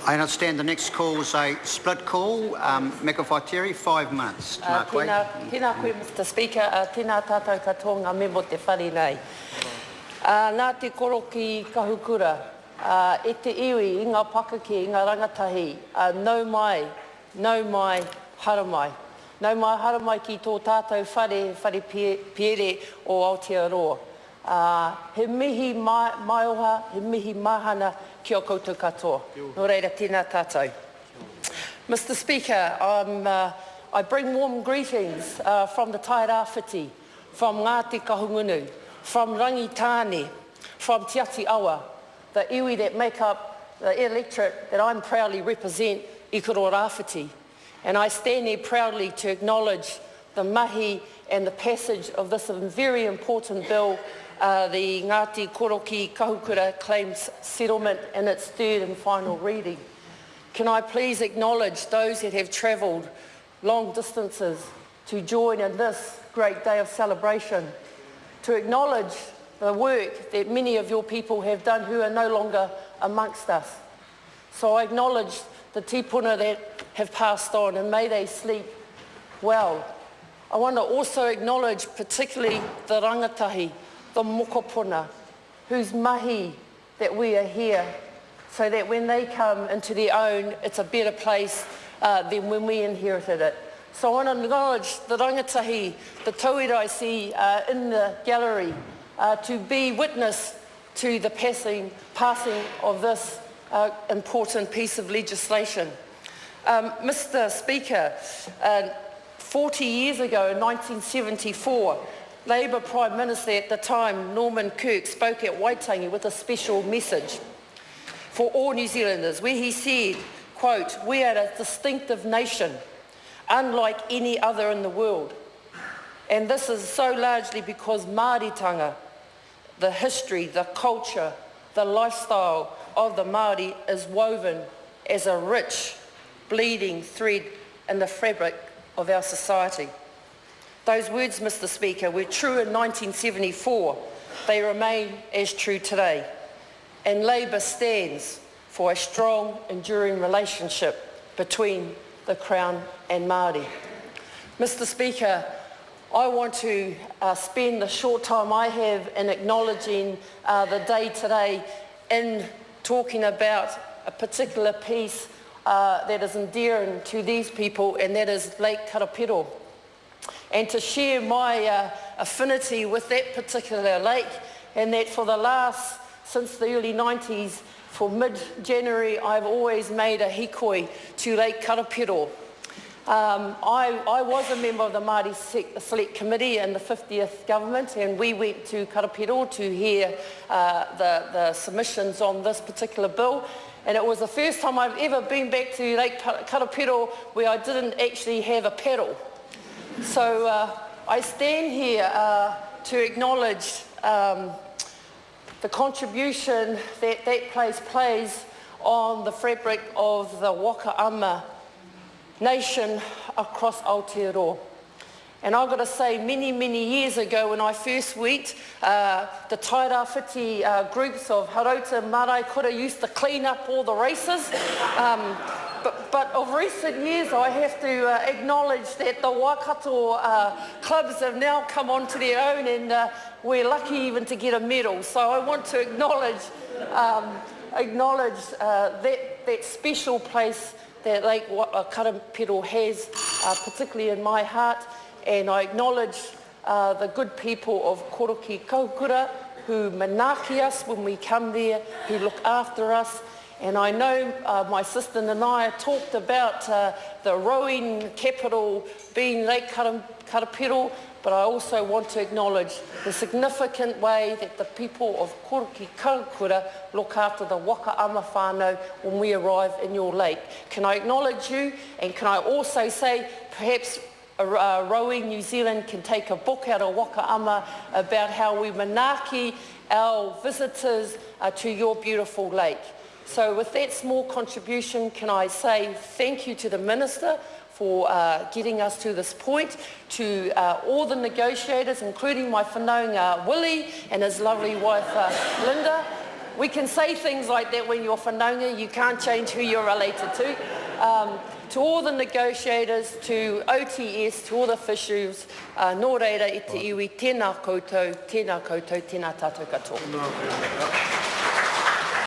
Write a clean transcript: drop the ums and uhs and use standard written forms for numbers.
I understand the next call is a split call. Mekawhaitiri, 5 minutes. Tēnā koe, Mr Speaker. Tēnā tātou katoa ngā memo te whare nei. Ngati Koroki Kahukura, e te iwi, i ngā pakake, i ngā rangatahi, nau mai, haramai. Nau mai haramai ki tō tātou whare piere o Aotearoa. He mihi maioha, he mihi mahana ki o koutou katoa. Nō reira, tēnā tātou. Mr Speaker, I bring warm greetings from the Tairawhiti, from Ngati Kahungunu, from Rangitane, from Te Ati Awa, the iwi that make up the electorate that I proudly represent, i Koroki. And I stand here proudly to acknowledge the mahi and the passage of this very important bill, the Ngati Koroki Kahukura Claims Settlement in its third and final reading. Can I please acknowledge those that have travelled long distances to join in this great day of celebration, to acknowledge the work that many of your people have done who are no longer amongst us. So I acknowledge the tipuna that have passed on, and may they sleep well. I want to also acknowledge particularly the rangatahi, the mokopuna, whose mahi that we are here, so that when they come into their own, it's a better place than when we inherited it. So I want to acknowledge the rangatahi, the tauira I see in the gallery, to be witness to the passing of this important piece of legislation. Mr Speaker, 40 years ago in 1974, Labour Prime Minister at the time, Norman Kirk, spoke at Waitangi with a special message for all New Zealanders, where he said, quote, "We are a distinctive nation, unlike any other in the world. And this is so largely because Māoritanga, the history, the culture, the lifestyle of the Māori is woven as a rich, bleeding thread in the fabric of our society." Those words, Mr Speaker, were true in 1974. They remain as true today. And Labour stands for a strong, enduring relationship between the Crown and Māori. Mr Speaker, I want to spend the short time I have in acknowledging the day today in talking about a particular piece that is endearing to these people, and that is Lake Karapiro. And to share my affinity with that particular lake, and that for the last, since the early 90s, for mid-January, I've always made a hikoi to Lake Karapiro. I was a member of the Māori Select Committee in the 50th government, and we went to Karapiro to hear the submissions on this particular bill. And it was the first time I've ever been back to Lake Karapiro where I didn't actually have a paddle. So I stand here to acknowledge the contribution that that place plays on the fabric of the Wakaama nation across Aotearoa. And I've got to say, many, many years ago when I first went, the Tairawhiti groups of Harauta Marae Kura used to clean up all the races. But of recent years, I have to acknowledge that the Waikato clubs have now come onto their own, and we're lucky even to get a medal. So I want to acknowledge that special place that Lake Karapiro has, particularly in my heart. And I acknowledge the good people of Koroki Kahukura who manaki us when we come there, who look after us. And I know my sister and I talked about the rowing capital being Lake Karapiro, but I also want to acknowledge the significant way that the people of Koroki Kahukura look after the Wakaama whānau when we arrive in your lake. Can I acknowledge you? And can I also say perhaps Rowing New Zealand can take a book out of Wakaama about how we manaki our visitors to your beautiful lake. So with that small contribution, can I say thank you to the Minister for getting us to this point, to all the negotiators, including my whanaunga Willie and his lovely wife Linda. we can say things like that when you're whanaunga, you can't change who you're related to. To all the negotiators, to OTS, to all the officials, nō reira i te iwi, tēnā koutou, tēnā tātou katoa.